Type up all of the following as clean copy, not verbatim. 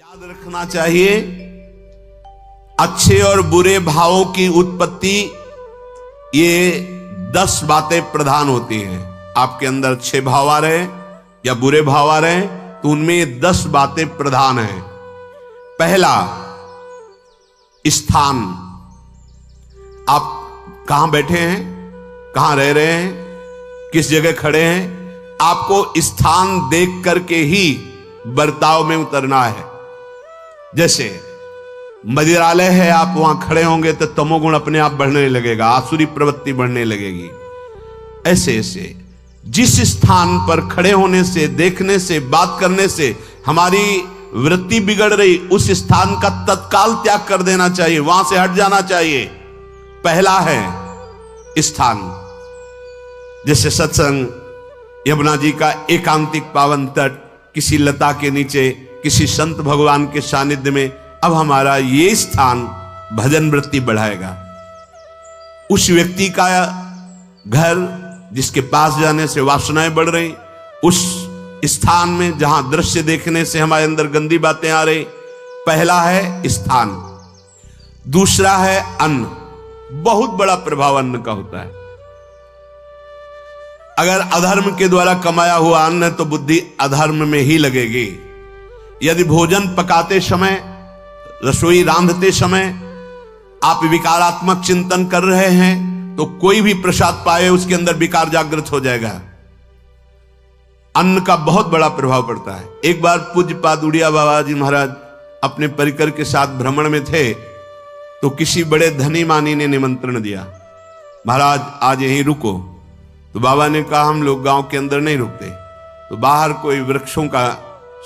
याद रखना चाहिए, अच्छे और बुरे भावों की उत्पत्ति, ये 10 बातें प्रधान होती हैं। आपके अंदर अच्छे भाव आ रहे या बुरे भाव आ रहे तो उनमें ये 10 बातें प्रधान हैं। पहला, स्थान। आप कहां बैठे हैं, कहां रह रहे हैं, किस जगह खड़े हैं, आपको स्थान देख करके ही बर्ताव में उतरना है। जैसे मंदिरालय है, आप वहां खड़े होंगे तो तमोगुण अपने आप बढ़ने लगेगा, आसुरी प्रवृत्ति बढ़ने लगेगी। ऐसे ऐसे जिस स्थान पर खड़े होने से, देखने से, बात करने से हमारी वृत्ति बिगड़ रही, उस स्थान का तत्काल त्याग कर देना चाहिए, वहां से हट जाना चाहिए। पहला है स्थान। जैसे सत्संग, यमुना जी का एकांतिक पावन तट, किसी लता के नीचे, किसी संत भगवान के सानिध्य में, अब हमारा ये स्थान भजन वृत्ति बढ़ाएगा। उस व्यक्ति का घर जिसके पास जाने से वासनाएं बढ़ रही, उस स्थान में जहां दृश्य देखने से हमारे अंदर गंदी बातें आ रही, पहला है स्थान। दूसरा है अन्न। बहुत बड़ा प्रभाव अन्न का होता है। अगर अधर्म के द्वारा कमाया हुआ अन्न है तो बुद्धि अधर्म में ही लगेगी। यदि भोजन पकाते समय, रसोई रांधते समय आप विकारात्मक चिंतन कर रहे हैं तो कोई भी प्रसाद पाए उसके अंदर विकार जागृत हो जाएगा। अन्न का बहुत बड़ा प्रभाव पड़ता है। एक बार पूज्यपाद उड़िया बाबा जी महाराज अपने परिकर के साथ भ्रमण में थे तो किसी बड़े धनी मानी ने निमंत्रण दिया, महाराज आज यहीं रुको। तो बाबा ने कहा हम लोग गांव के अंदर नहीं रुकते, तो बाहर कोई वृक्षों का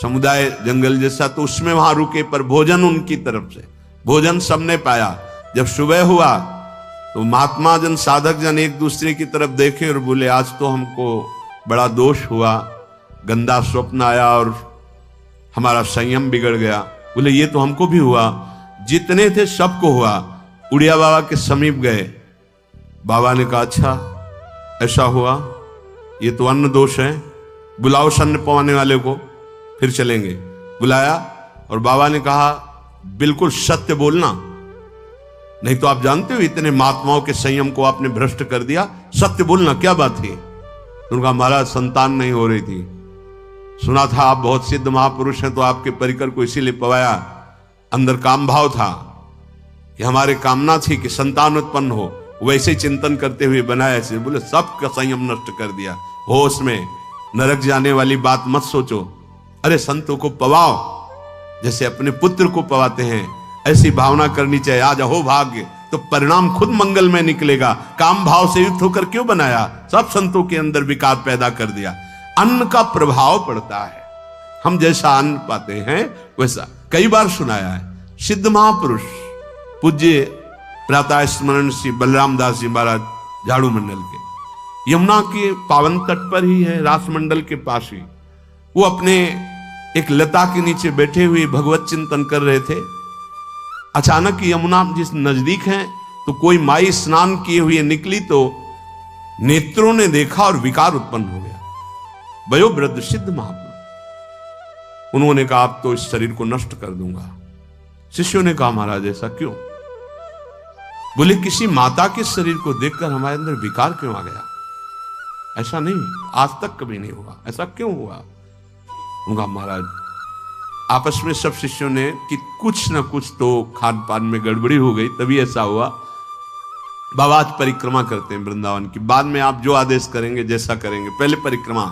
समुदाय, जंगल जैसा, तो उसमें वहां रुके, पर भोजन उनकी तरफ से, भोजन सबने पाया। जब सुबह हुआ तो महात्मा जन, साधक जन एक दूसरे की तरफ देखे और बोले आज तो हमको बड़ा दोष हुआ, गंदा स्वप्न आया और हमारा संयम बिगड़ गया। बोले ये तो हमको भी हुआ, जितने थे सबको हुआ। उड़िया बाबा के समीप गए, बाबा ने कहा अच्छा ऐसा हुआ, ये तो अन्न दोष है, बुलाओ सन्न पवाने वाले को, फिर चलेंगे। बुलाया और बाबा ने कहा बिल्कुल सत्य बोलना, नहीं तो आप जानते हो इतने महात्माओं के संयम को आपने भ्रष्ट कर दिया, सत्य बोलना क्या बात थी। तो उनका महाराज संतान नहीं हो रही थी, सुना था आप बहुत सिद्ध महापुरुष हैं तो आपके परिकर को इसीलिए पवाया, अंदर काम भाव था कि हमारे कामना थी कि संतान उत्पन्न हो, वैसे चिंतन करते हुए बनाया ऐसे। बोले सबका संयम नष्ट कर दिया। होश में, नरक जाने वाली बात मत सोचो, अरे संतों को पवाओ जैसे अपने पुत्र को पवाते हैं, ऐसी भावना करनी चाहिए। आज हो भाग्य तो परिणाम खुद मंगल में निकलेगा। काम भाव से युक्त होकर क्यों बनाया, सब संतों के अंदर विकार पैदा कर दिया। अन्न का प्रभाव पड़ता है, हम जैसा अन्न पाते हैं वैसा। कई बार सुनाया है, सिद्ध महापुरुष पूज्य प्रातः स्मरण श्री बलराम दास जी महाराज झाड़ू मंडल के, यमुना के पावन तट पर ही है, रास मंडल के पास ही, वो अपने एक लता के नीचे बैठे हुए भगवत चिंतन कर रहे थे। अचानक यमुना जिस नजदीक है तो कोई माई स्नान किए हुए निकली तो नेत्रों ने देखा और विकार उत्पन्न हो गया। वयोवृद्ध सिद्ध महापुरुष, उन्होंने कहा आप तो इस शरीर को नष्ट कर दूंगा। शिष्यों ने कहा महाराज ऐसा क्यों? बोले किसी माता के शरीर को देखकर हमारे अंदर विकार क्यों आ गया? ऐसा नहीं, आज तक कभी नहीं हुआ, ऐसा क्यों हुआ? उनका महाराज आपस में सब शिष्यों ने कि कुछ ना कुछ तो खान पान में गड़बड़ी हो गई तभी ऐसा हुआ। बाबा आज परिक्रमा करते हैं वृंदावन की, बाद में आप जो आदेश करेंगे जैसा करेंगे, पहले परिक्रमा।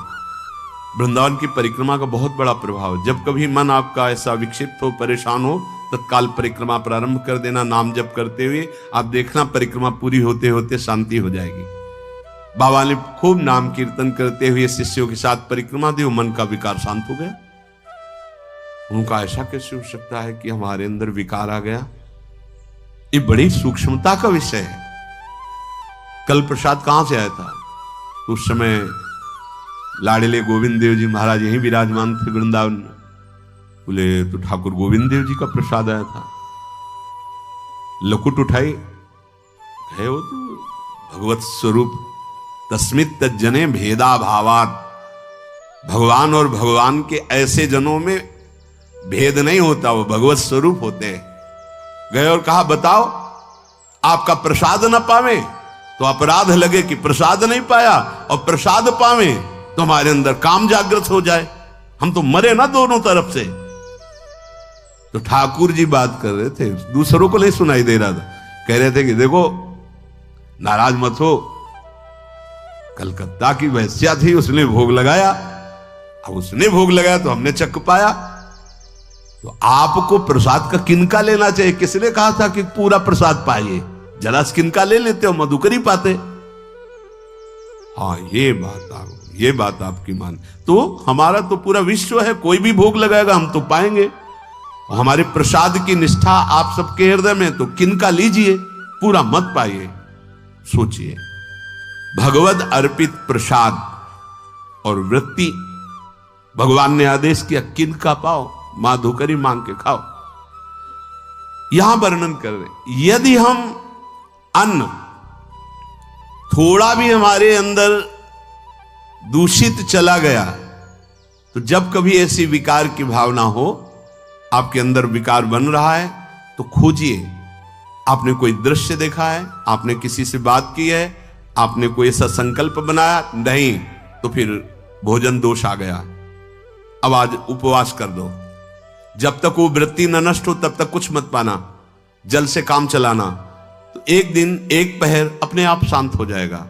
वृंदावन की परिक्रमा का बहुत बड़ा प्रभाव, जब कभी मन आपका ऐसा विक्षिप्त हो, परेशान हो, तत्काल परिक्रमा प्रारंभ कर देना, नाम जप करते हुए। आप देखना परिक्रमा पूरी होते होते शांति हो जाएगी। बाबा ने खूब नाम कीर्तन करते हुए शिष्यों के साथ परिक्रमा दी, मन का विकार शांत हो गया। उनका ऐसा कैसे हो सकता है कि हमारे अंदर विकार आ गया? ये बड़ी सूक्ष्मता का विषय है। कल प्रसाद कहां से आया था? उस समय लाडले गोविंद देव जी महाराज यहीं विराजमान थे वृंदावन में। बोले तो ठाकुर गोविंद देव जी का प्रसाद आया था। लकुट उठाई, है वो तो भगवत स्वरूप, तस्मित तज्जने भेदा भावात। भगवान और भगवान के ऐसे जनों में भेद नहीं होता, वो भगवत स्वरूप होते हैं। गए और कहा बताओ आपका प्रसाद न पावे तो अपराध लगे कि प्रसाद नहीं पाया, और प्रसाद पावे तो हमारे अंदर काम जागृत हो जाए, हम तो मरे ना दोनों तरफ से। तो ठाकुर जी बात कर रहे थे, दूसरों को नहीं सुनाई दे रहा था। कह रहे थे कि देखो नाराज मत हो, कलकत्ता की वैश्या थी, उसने भोग लगाया, अब उसने भोग लगाया तो हमने चख पाया, तो आपको प्रसाद का किनका लेना चाहिए? किसने कहा था कि पूरा प्रसाद पाइए? जरा किनका ले लेते हो, मधुकर ही पाते। हाँ ये बात आपकी मान, तो हमारा तो पूरा विश्व है, कोई भी भोग लगाएगा हम तो पाएंगे। हमारे प्रसाद की निष्ठा आप सबके हृदय में, तो किनका लीजिए, पूरा मत पाइए। सोचिए, भगवत अर्पित प्रसाद और वृत्ति भगवान ने आदेश किया किनका पाओ, मां धोकरी मांग के खाओ। यहां वर्णन कर रहे, यदि हम अन्न थोड़ा भी हमारे अंदर दूषित चला गया, तो जब कभी ऐसी विकार की भावना हो, आपके अंदर विकार बन रहा है, तो खोजिए। आपने कोई दृश्य देखा है, आपने किसी से बात की है, आपने कोई ऐसा संकल्प बनाया, नहीं तो फिर भोजन दोष आ गया। अब आज उपवास कर दो, जब तक वो वृत्ति न नष्ट हो तब तक कुछ मत पाना, जल से काम चलाना, तो एक दिन एक पहर अपने आप शांत हो जाएगा।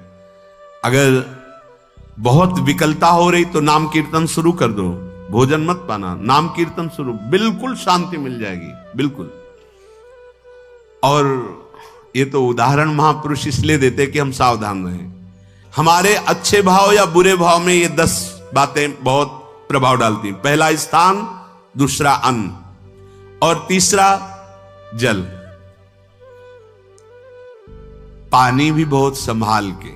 अगर बहुत विकलता हो रही तो नाम कीर्तन शुरू कर दो, भोजन मत पाना, नाम कीर्तन शुरू, बिल्कुल शांति मिल जाएगी, बिल्कुल। और ये तो उदाहरण महापुरुष इसलिए देते कि हम सावधान रहें। हमारे अच्छे भाव या बुरे भाव में ये 10 बातें बहुत प्रभाव डालती हैं। पहला स्थान, दूसरा अन्न, और तीसरा जल। पानी भी बहुत संभाल के,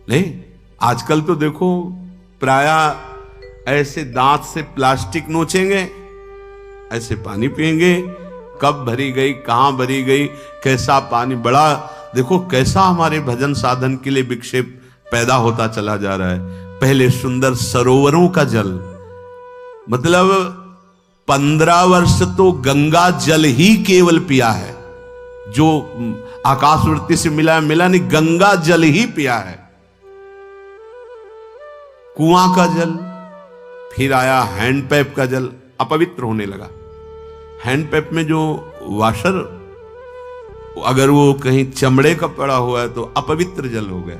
नहीं आजकल तो देखो प्रायः ऐसे दांत से प्लास्टिक नोचेंगे, ऐसे पानी पिएंगे, कब भरी गई, कहां भरी गई, कैसा पानी, बड़ा देखो कैसा हमारे भजन साधन के लिए विक्षेप पैदा होता चला जा रहा है। पहले सुंदर सरोवरों का जल, मतलब 15 वर्ष तो गंगा जल ही केवल पिया है, जो आकाशवृत्ति से मिला नहीं, गंगा जल ही पिया है। कुआं का जल, फिर आया हैंडपैप का जल, अपवित्र होने लगा। हैंडपैप में जो वाशर, अगर वो कहीं चमड़े का पड़ा हुआ है तो अपवित्र जल हो गया।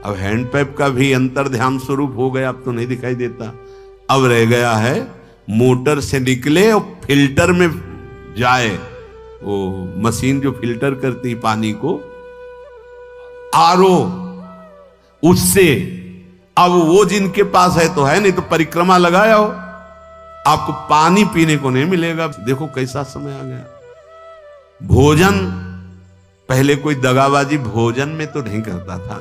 अब हैंडपैप का भी अंतर ध्यान स्वरूप हो गया, अब तो नहीं दिखाई देता। अब रह गया है मोटर से निकले और फिल्टर में जाए, वो मशीन जो फिल्टर करती पानी को, आरओ, उससे। अब वो जिनके पास है तो है, नहीं तो परिक्रमा लगाया हो, आपको पानी पीने को नहीं मिलेगा। देखो कैसा समय आ गया। भोजन, पहले कोई दगाबाजी भोजन में तो नहीं करता था।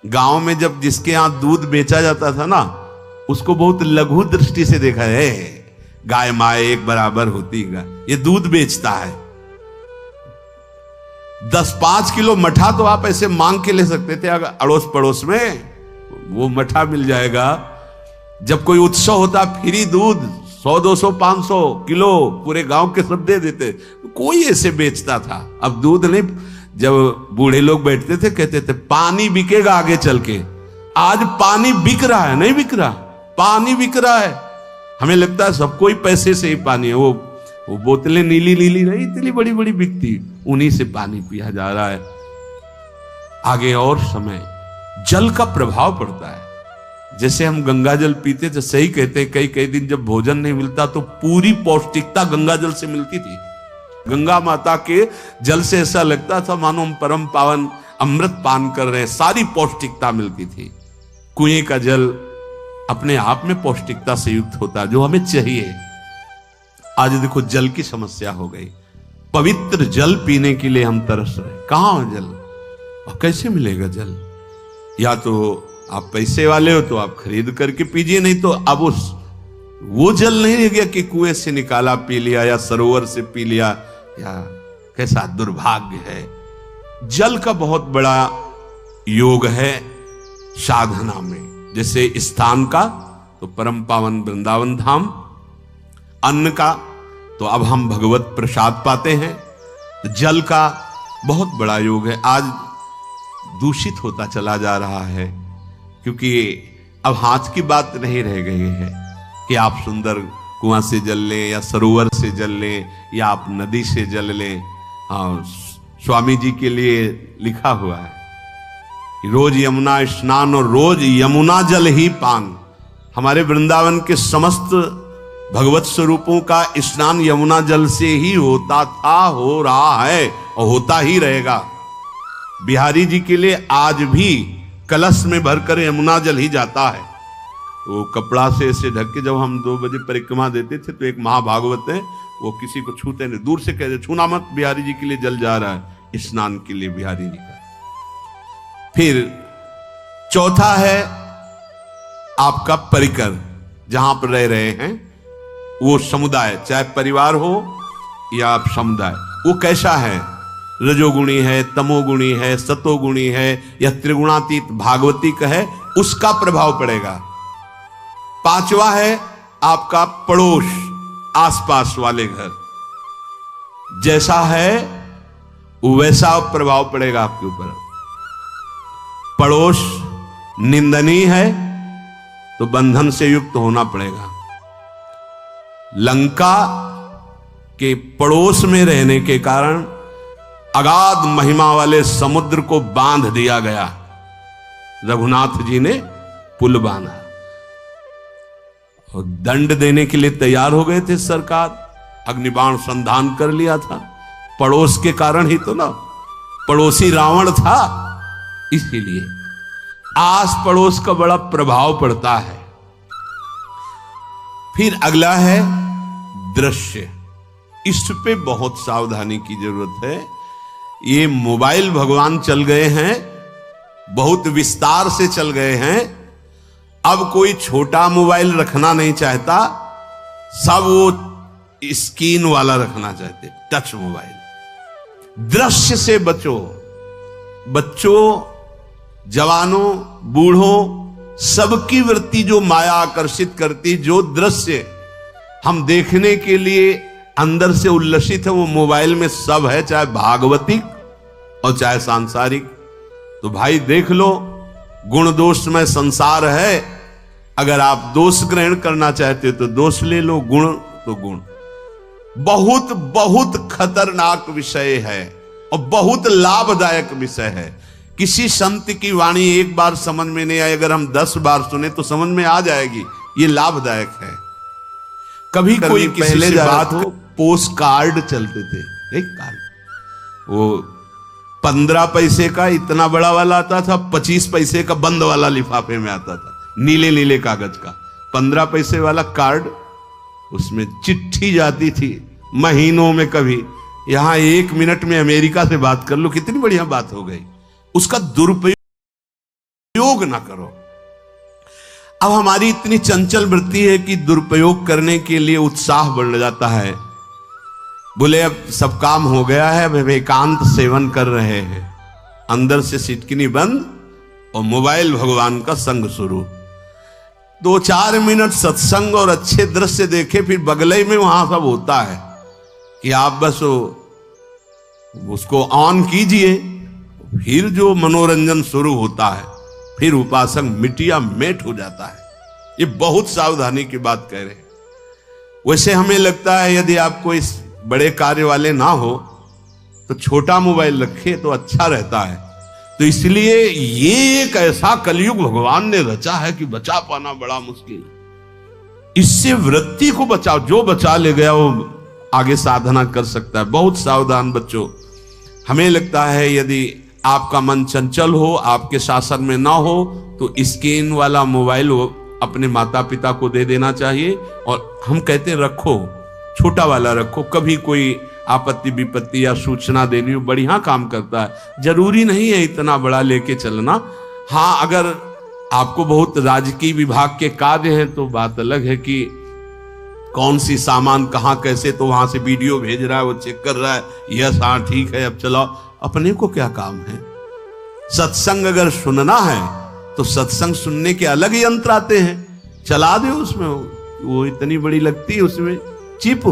गांव में जब जिसके यहां दूध बेचा जाता था ना, उसको बहुत लघु दृष्टि से देखा है, गाय माए एक बराबर होती है, ये दूध बेचता है। 10-5 किलो मठा तो आप ऐसे मांग के ले सकते थे, अगर अड़ोस पड़ोस में वो मठा मिल जाएगा। जब कोई उत्सव होता, फ्री दूध 100, 200, 500 किलो पूरे गांव के सब दे देते, कोई ऐसे बेचता था। अब दूध नहीं, जब बूढ़े लोग बैठते थे कहते थे पानी बिकेगा आगे चल के। आज पानी बिक रहा है, नहीं बिक रहा, पानी बिक रहा है। हमें लगता है सबको ही पैसे से ही पानी है, वो बोतलें नीली नीली नहीं, इतनी बड़ी बड़ी बिकती, उन्हीं से पानी पिया जा रहा है। आगे और समय जल का प्रभाव पड़ता है। जैसे हम गंगा जल पीते थे, सही कहते हैं, कई दिन जब भोजन नहीं मिलता तो पूरी पौष्टिकता गंगा जल से मिलती थी। गंगा माता के जल से ऐसा लगता था मानो हम परम पावन अमृत पान कर रहे हैं, सारी पौष्टिकता मिलती थी। कुएं का जल अपने आप में पौष्टिकता से युक्त होता है, जो हमें चाहिए। आज देखो जल की समस्या हो गई, पवित्र जल पीने के लिए हम तरस रहे। कहां है जल और कैसे मिलेगा जल? या तो आप पैसे वाले हो तो आप खरीद करके पीजिए, नहीं तो अब वो जल नहीं रह गया कि कुएं से निकाला पी लिया या सरोवर से पी लिया, या कैसा दुर्भाग्य है। जल का बहुत बड़ा योग है साधना में। जैसे स्थान का तो परम पावन वृंदावन धाम, अन्न का तो अब हम भगवत प्रसाद पाते हैं, जल का बहुत बड़ा योग है। आज दूषित होता चला जा रहा है, क्योंकि अब हाथ की बात नहीं रह गई है कि आप सुंदर कुआं से जल लें या सरोवर से जल लें या आप नदी से जल लें। हाँ, स्वामी जी के लिए लिखा हुआ है कि रोज यमुना स्नान और रोज यमुना जल ही पान। हमारे वृंदावन के समस्त भगवत स्वरूपों का स्नान यमुना जल से ही होता था, हो रहा है और होता ही रहेगा। बिहारी जी के लिए आज भी कलश में भरकर यमुना जल ही जाता है। वो कपड़ा से ऐसे ढक के जब हम 2 बजे परिक्रमा देते थे तो एक महाभागवत है, वो किसी को छूते नहीं, दूर से कहते छूना मत, बिहारी जी के लिए जल जा रहा है स्नान के लिए बिहारी जी का। फिर चौथा है आपका परिकर, जहां पर रह रहे हैं वो समुदाय, चाहे परिवार हो या आप समुदाय, वो कैसा है, रजोगुणी है, तमोगुणी है, सतोगुणी है या त्रिगुणातीत भागवतिक है, उसका प्रभाव पड़ेगा। पांचवा है आपका पड़ोस, आसपास वाले घर, जैसा है वैसा प्रभाव पड़ेगा आपके ऊपर। पड़ोस निंदनीय है तो बंधन से युक्त होना पड़ेगा। लंका के पड़ोस में रहने के कारण अगाध महिमा वाले समुद्र को बांध दिया गया, रघुनाथ जी ने पुल बांधा और दंड देने के लिए तैयार हो गए थे सरकार, अग्निबाण संधान कर लिया था, पड़ोस के कारण ही तो ना, पड़ोसी रावण था। इसीलिए आस पड़ोस का बड़ा प्रभाव पड़ता है। फिर अगला है दृश्य, इस पे बहुत सावधानी की जरूरत है। ये मोबाइल भगवान चल गए हैं, बहुत विस्तार से चल गए हैं। अब कोई छोटा मोबाइल रखना नहीं चाहता, सब वो स्क्रीन वाला रखना चाहते, टच मोबाइल। दृश्य से बचो, बच्चों, जवानों, बूढ़ों, सबकी वृत्ति जो माया आकर्षित करती, जो दृश्य हम देखने के लिए अंदर से उल्लसित है, वो मोबाइल में सब है, चाहे भागवतिक और चाहे सांसारिक। तो भाई देख लो, गुण दोष में संसार है। अगर आप दोष ग्रहण करना चाहते हो तो दोष ले लो, गुण तो गुण। बहुत बहुत खतरनाक विषय है और बहुत लाभदायक विषय है। किसी संत की वाणी एक बार समझ में नहीं आई, अगर हम 10 बार सुने तो समझ में आ जाएगी, ये लाभदायक है। कभी कोई पहले बात हो, पोस्ट कार्ड चलते थे, एक कार्ड, वो 15 पैसे का इतना बड़ा वाला आता था, 25 पैसे का बंद वाला लिफाफे में आता था, नीले नीले कागज का 15 पैसे वाला कार्ड, उसमें चिट्ठी जाती थी महीनों में। कभी यहां 1 मिनट में अमेरिका से बात कर लो, कितनी बढ़िया बात हो गई। उसका दुरुपयोग ना करो। अब हमारी इतनी चंचल वृत्ति है कि दुरुपयोग करने के लिए उत्साह बढ़ जाता है। बोले अब सब काम हो गया है, अब एकांत सेवन कर रहे हैं, अंदर से सिटकिनी बंद और मोबाइल भगवान का संग शुरू। 2-4 मिनट सत्संग और अच्छे दृश्य देखे, फिर बगले में वहां सब होता है कि आप बस उसको ऑन कीजिए, फिर जो मनोरंजन शुरू होता है, फिर उपासक मिटिया मेट हो जाता है। ये बहुत सावधानी की बात कह रहे हैं। वैसे हमें लगता है यदि आपको इस बड़े कार्य वाले ना हो तो छोटा मोबाइल रखे तो अच्छा रहता है। तो इसलिए ये एक ऐसा कलयुग भगवान ने रचा है कि बचा पाना बड़ा मुश्किल। इससे वृत्ति को बचाओ, जो बचा ले गया वो आगे साधना कर सकता है। बहुत सावधान बच्चों। हमें लगता है यदि आपका मन चंचल हो, आपके शासन में ना हो, तो स्क्रीन वाला मोबाइल अपने माता पिता को दे देना चाहिए। और हम कहते हैं रखो, छोटा वाला रखो, कभी कोई आपत्ति विपत्ति या सूचना देनी हो, बढ़िया काम करता है। जरूरी नहीं है इतना बड़ा लेके चलना। हाँ, अगर आपको बहुत राजकीय विभाग के कार्य हैं तो बात अलग है कि कौन सी सामान कहाँ कैसे, तो वहां से वीडियो भेज रहा है, वो चेक कर रहा है, यस हाँ ठीक है अब चलाओ। अपने को क्या काम है? सत्संग अगर सुनना है तो सत्संग सुनने के अलग यंत्र आते हैं, चला दो उसमें, वो इतनी बड़ी लगती है उसमें चिप,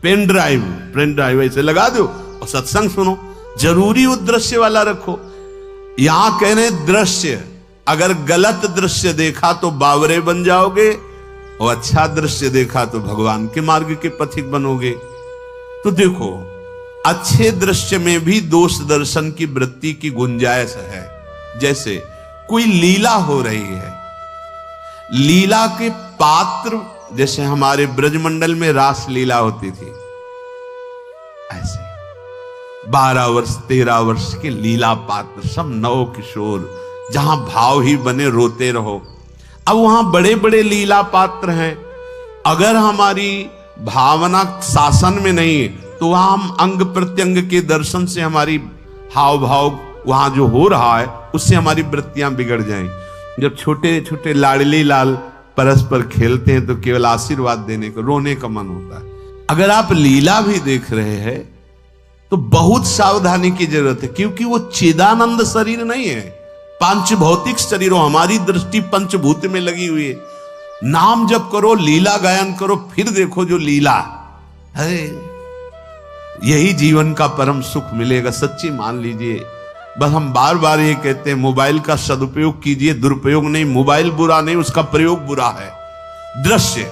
पेन ड्राइव ऐसे लगा दो और सत्संग सुनो। जरूरी वो दृश्य वाला रखो। यहां कह रहे दृश्य, अगर गलत दृश्य देखा तो बावरे बन जाओगे और अच्छा दृश्य देखा तो भगवान के मार्ग के पथिक बनोगे। तो देखो, अच्छे दृश्य में भी दोष दर्शन की वृत्ति की गुंजाइश है। जैसे कोई लीला हो रही है, लीला के पात्र, जैसे हमारे ब्रजमंडल में रास लीला होती थी, ऐसे 12 वर्ष 13 वर्ष के लीला पात्र, सब नव किशोर, जहां भाव ही बने रोते रहो। अब वहां बड़े बड़े लीला पात्र हैं, अगर हमारी भावना शासन में नहीं है तो वहां हम अंग प्रत्यंग के दर्शन से हमारी हाव भाव वहां जो हो रहा है उससे हमारी वृत्तियां बिगड़ जाएं। जब छोटे छोटे लाडली लाल परस्पर खेलते हैं तो केवल आशीर्वाद देने को, रोने का मन होता है। अगर आप लीला भी देख रहे हैं तो बहुत सावधानी की जरूरत है, क्योंकि वो चिदानंद शरीर नहीं है, पांच भौतिक शरीरों, हमारी दृष्टि पंचभूत में लगी हुई है। नाम जप करो, लीला गायन करो, फिर देखो जो लीला है, यही जीवन का परम सुख मिलेगा। सच्ची मान लीजिए। बस हम बार बार ये कहते हैं, मोबाइल का सदुपयोग कीजिए, दुरुपयोग नहीं। मोबाइल बुरा नहीं, उसका प्रयोग बुरा है। दृश्य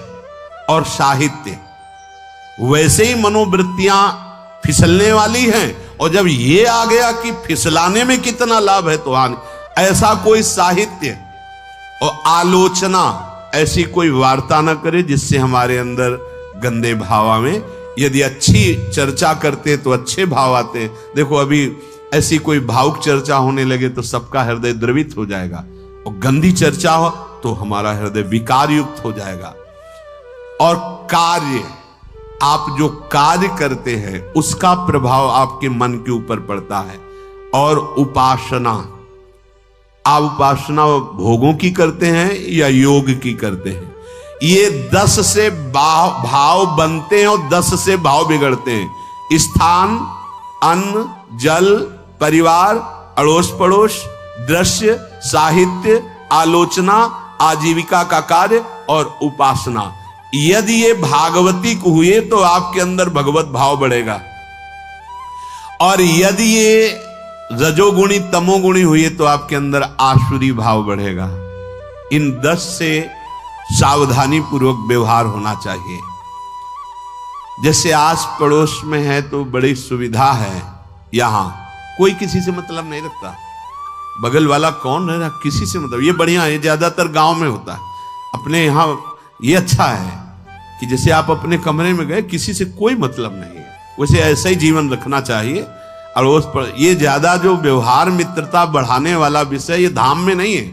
और साहित्य, वैसे ही मनोवृत्तियां फिसलने वाली हैं, और जब ये आ गया कि फिसलाने में कितना लाभ है तो हानि, ऐसा कोई साहित्य और आलोचना, ऐसी कोई वार्ता न करे जिससे हमारे अंदर गंदे भाव आवे। यदि अच्छी चर्चा करते तो अच्छे भाव आते। देखो, अभी ऐसी कोई भावुक चर्चा होने लगे तो सबका हृदय द्रवित हो जाएगा, और गंदी चर्चा हो तो हमारा हृदय विकार युक्त हो जाएगा। और कार्य, आप जो कार्य करते हैं उसका प्रभाव आपके मन के ऊपर पड़ता है। और उपासना, आप उपासना भोगों की करते हैं या योग की करते हैं, ये 10 से भाव बनते हैं और 10 से भाव बिगड़ते हैं। स्थान, अन्न, जल, परिवार, अड़ोस पड़ोस, दृश्य, साहित्य, आलोचना, आजीविका का कार्य और उपासना, यदि ये भागवतिक हुए तो आपके अंदर भगवत भाव बढ़ेगा। और यदि ये रजोगुणी तमोगुणी हुए तो आपके अंदर आसुरी भाव बढ़ेगा। इन 10 से सावधानी पूर्वक व्यवहार होना चाहिए। जैसे आस पड़ोस में है तो बड़ी सुविधा है, यहां कोई किसी से मतलब नहीं रखता, बगल वाला कौन रह रहा किसी से मतलब, ये बढ़िया है। ज्यादातर गांव में होता है। अपने यहां ये अच्छा है कि जैसे आप अपने कमरे में गए, किसी से कोई मतलब नहीं है, वैसे ऐसा ही जीवन रखना चाहिए। और उस पर ये ज्यादा जो व्यवहार मित्रता बढ़ाने वाला विषय, ये धाम में नहीं है,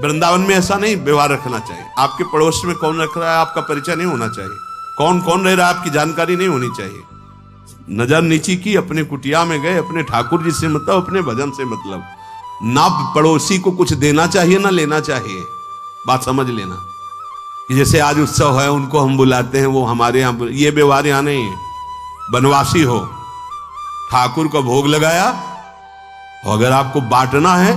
वृंदावन में ऐसा नहीं व्यवहार रखना चाहिए। आपके पड़ोस में कौन रख रहा है आपका परिचय नहीं होना चाहिए, कौन कौन रह रहा है आपकी जानकारी नहीं होनी चाहिए। नजर नीची की, अपने कुटिया में गए, अपने ठाकुर जी से मतलब, अपने भजन से मतलब। ना पड़ोसी को कुछ देना चाहिए ना लेना चाहिए। बात समझ लेना कि जैसे आज उत्सव है, उनको हम बुलाते हैं, वो हमारे यहाँ, ये व्यवहार यहाँ नहीं है। बनवासी हो, ठाकुर का भोग लगाया, और अगर आपको बांटना है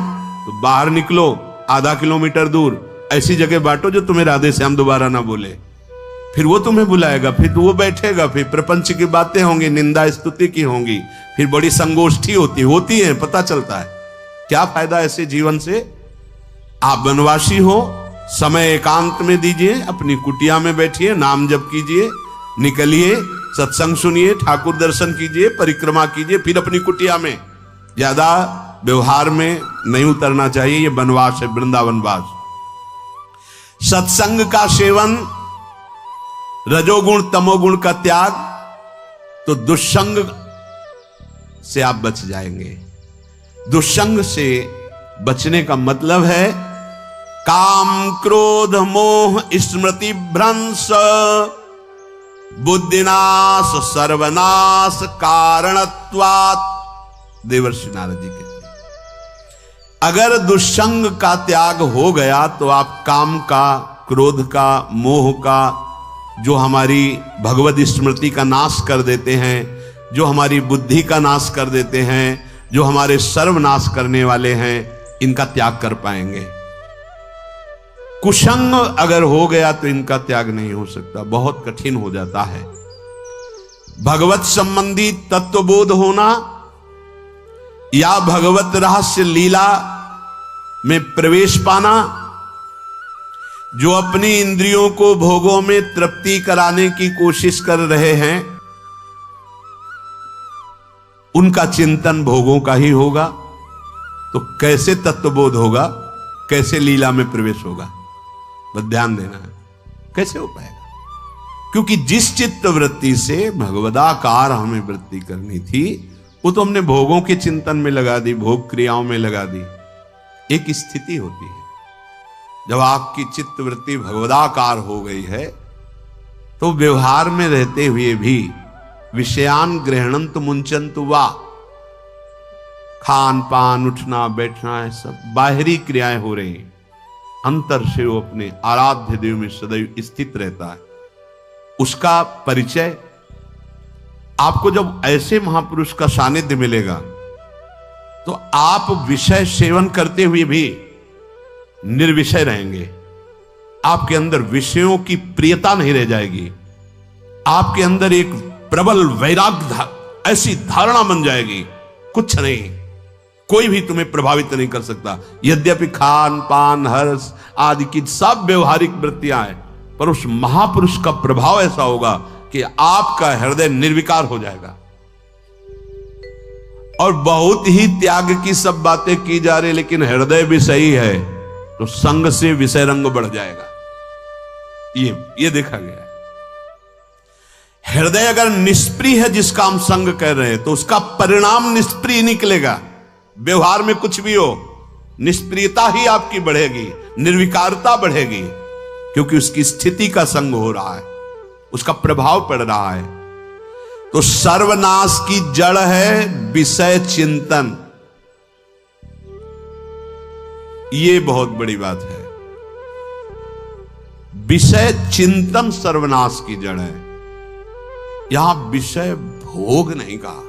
तो बाहर निकलो, आधा किलोमीटर दूर ऐसी जगह बांटो जो तुम्हें राधे श्याम दोबारा ना बोले, फिर वो तुम्हें बुलाएगा, फिर वो बैठेगा, फिर प्रपंच की बातें होंगी, निंदा स्तुति की होंगी, फिर बड़ी संगोष्ठी होती है, पता चलता है। क्या फायदा ऐसे जीवन से? आप वनवासी हो, समय एकांत में दीजिए, अपनी कुटिया में बैठिए, नाम जप कीजिए, निकलिए, सत्संग सुनिए, ठाकुर दर्शन कीजिए, परिक्रमा कीजिए, फिर अपनी कुटिया में। ज्यादा व्यवहार में नहीं उतरना चाहिए, ये वनवास है, वृंदावनवास। सत्संग का सेवन, रजोगुण तमोगुण का त्याग, तो दुष्संग से आप बच जाएंगे। दुष्संग से बचने का मतलब है काम क्रोध मोह स्मृति भ्रंश बुद्धिनाश सर्वनाश कारणत्वात्। देवर्षि नारद जी कहते हैं, अगर दुष्संग का त्याग हो गया तो आप काम का, क्रोध का, मोह का, जो हमारी भगवत स्मृति का नाश कर देते हैं, जो हमारी बुद्धि का नाश कर देते हैं, जो हमारे सर्वनाश करने वाले हैं, इनका त्याग कर पाएंगे। कुसंग अगर हो गया तो इनका त्याग नहीं हो सकता, बहुत कठिन हो जाता है। भगवत संबंधी तत्वबोध होना या भगवत रहस्य लीला में प्रवेश पाना, जो अपनी इंद्रियों को भोगों में तृप्ति कराने की कोशिश कर रहे हैं, उनका चिंतन भोगों का ही होगा। तो कैसे तत्वबोध होगा, कैसे लीला में प्रवेश होगा, बस ध्यान देना है, कैसे हो पाएगा? क्योंकि जिस चित्त वृत्ति से भगवदाकार हमें वृत्ति करनी थी, वो तो हमने भोगों के चिंतन में लगा दी, भोग क्रियाओं में लगा दी। एक स्थिति होती है जब आपकी चित्त वृत्ति भगवदाकार हो गई है, तो व्यवहार में रहते हुए भी विषयान ग्रहणंत मुंचंत वा, खान पान उठना बैठना है सब बाहरी क्रियाएं हो रही हैं, अंतर से वो अपने आराध्य देव में सदैव स्थित रहता है। उसका परिचय आपको जब ऐसे महापुरुष का सानिध्य मिलेगा, तो आप विषय सेवन करते हुए भी निर्विषय रहेंगे। आपके अंदर विषयों की प्रियता नहीं रह जाएगी, आपके अंदर एक प्रबल वैराग्य ऐसी धारणा बन जाएगी, कुछ नहीं, कोई भी तुम्हें प्रभावित नहीं कर सकता। यद्यपि खान पान हर्ष आदि की सब व्यवहारिक वृत्तियां हैं, पर उस महापुरुष का प्रभाव ऐसा होगा कि आपका हृदय निर्विकार हो जाएगा। और बहुत ही त्याग की सब बातें की जा रही, लेकिन हृदय भी सही है, तो संग से विषय रंग बढ़ जाएगा। ये देखा गया है। हृदय अगर निष्प्रिय है, जिसका हम संग कह रहे हैं, तो उसका परिणाम निष्प्रिय निकलेगा। व्यवहार में कुछ भी हो, निष्प्रियता ही आपकी बढ़ेगी, निर्विकारता बढ़ेगी, क्योंकि उसकी स्थिति का संग हो रहा है, उसका प्रभाव पड़ रहा है। तो सर्वनाश की जड़ है विषय चिंतन। ये बहुत बड़ी बात है। विषय चिंतन सर्वनाश की जड़ है। यहां विषय भोग नहीं कहा,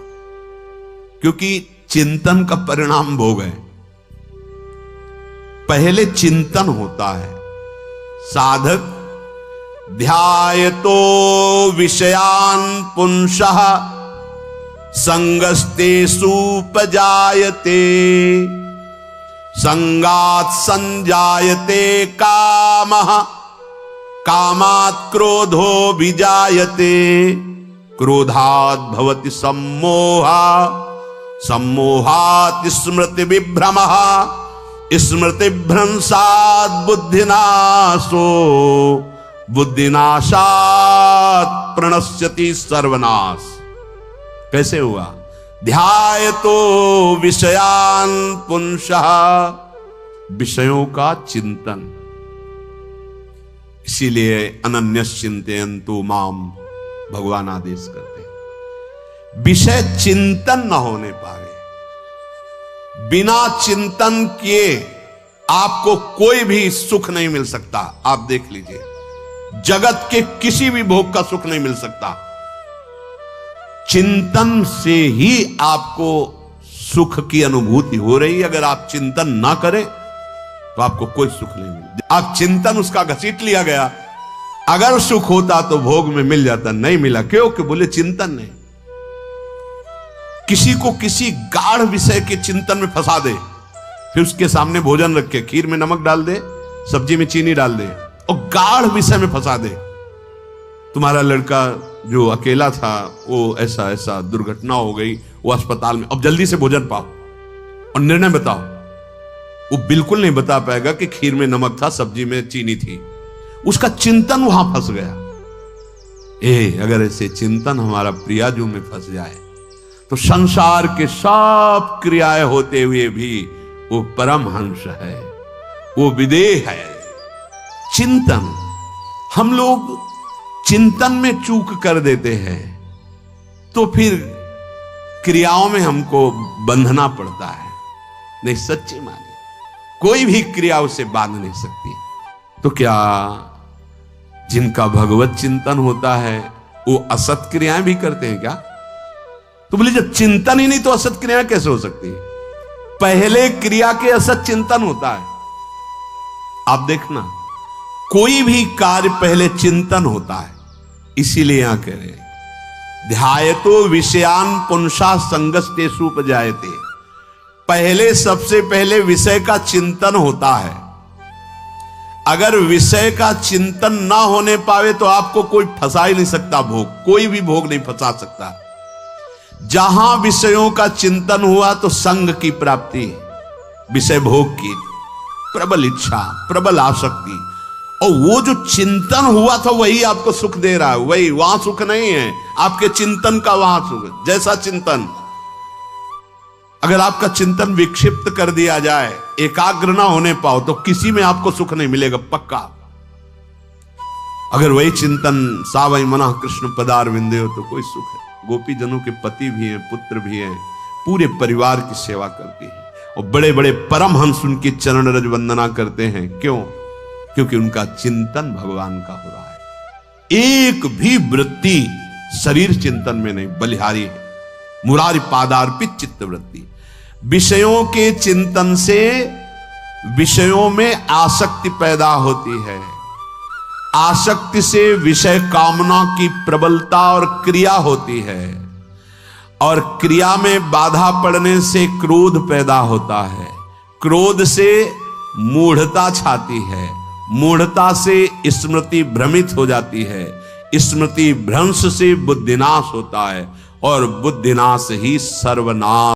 क्योंकि चिंतन का परिणाम भोग है। पहले चिंतन होता है। साधक ध्यायतो विषयान पुंसः संगस्तेषु उपजायते, संगात् संजायते कामः, कामात् क्रोधो विजायते, क्रोधात् भवति सम्मोहः, सम्मोहात् स्मृति विभ्रमः, स्मृति भ्रंशात् बुद्धिनाशो, बुद्धिनाशात् प्रणश्यति सर्वनाश। कैसे हुआ? ध्यायतो विषयान पुंसः, विषयों का चिंतन। इसीलिए अनन्यश्चिन्तयन्तु माम भगवान आदेश करते हैं। विषय चिंतन न होने पाए, बिना चिंतन किए आपको कोई भी सुख नहीं मिल सकता। आप देख लीजिए, जगत के किसी भी भोग का सुख नहीं मिल सकता। चिंतन से ही आपको सुख की अनुभूति हो रही है। अगर आप चिंतन ना करें तो आपको कोई सुख नहीं मिलता। आप चिंतन उसका घसीट लिया गया। अगर सुख होता तो भोग में मिल जाता, नहीं मिला। क्यों? कि बोले चिंतन नहीं। किसी को किसी गाढ़ विषय के चिंतन में फंसा दे, फिर उसके सामने भोजन रखे, खीर में नमक डाल दे, सब्जी में चीनी डाल दे और गाढ़ विषय में फंसा दे। तुम्हारा लड़का जो अकेला था, वो ऐसा ऐसा दुर्घटना हो गई, वो अस्पताल में, अब जल्दी से भोजन पाओ और निर्णय बताओ। वो बिल्कुल नहीं बता पाएगा कि खीर में नमक था, सब्जी में चीनी थी। उसका चिंतन वहां फंस गया। अगर ऐसे चिंतन हमारा प्रियाजू में फंस जाए तो संसार के सब क्रियाएं होते हुए भी वो परमहंस है, वो विदेह है। चिंतन, हम लोग चिंतन में चूक कर देते हैं, तो फिर क्रियाओं में हमको बंधना पड़ता है। नहीं, सच्ची मानिए, कोई भी क्रिया उसे बांध नहीं सकती। तो क्या जिनका भगवत चिंतन होता है वो असत क्रियाएं भी करते हैं क्या? तो बोले जब चिंतन ही नहीं तो असत क्रियाएं कैसे हो सकती है? पहले क्रिया के असत चिंतन होता है। आप देखना, कोई भी कार्य पहले चिंतन होता है, इसीलिए यहां कह रहे ध्यायतो विषयान पुंसा संगस्तेषु उपजायते। पहले सबसे पहले विषय का चिंतन होता है। अगर विषय का चिंतन ना होने पावे तो आपको कोई फंसा ही नहीं सकता, भोग कोई भी भोग नहीं फंसा सकता। जहां विषयों का चिंतन हुआ तो संग की प्राप्ति, विषय भोग की प्रबल इच्छा, प्रबल आसक्ति, और वो जो चिंतन हुआ था वही आपको सुख दे रहा है। वही, वहां सुख नहीं है, आपके चिंतन का वहां सुख। जैसा चिंतन, अगर आपका चिंतन विक्षिप्त कर दिया जाए, एकाग्र ना होने पाओ, तो किसी में आपको सुख नहीं मिलेगा पक्का। अगर वही चिंतन सावई मना कृष्ण पदार विंदे हो तो कोई सुख है। गोपी जनों के पति भी हैं, पुत्र भी हैं, पूरे परिवार की सेवा करती है, और बड़े बड़े परमहंस उनकी चरण रज वंदना करते हैं। क्यों? क्योंकि उनका चिंतन भगवान का हो रहा है। एक भी वृत्ति शरीर चिंतन में नहीं, बलिहारी है। मुरारी पादार्पित चित्त वृत्ति। विषयों के चिंतन से विषयों में आसक्ति पैदा होती है। आसक्ति से विषय कामना की प्रबलता और क्रिया होती है, और क्रिया में बाधा पड़ने से क्रोध पैदा होता है। क्रोध से मूढ़ता छाती है, मूढ़ता से स्मृति भ्रमित हो जाती है, स्मृति भ्रंश से बुद्धिनाश होता है, और बुद्धिनाश ही सर्वनाश।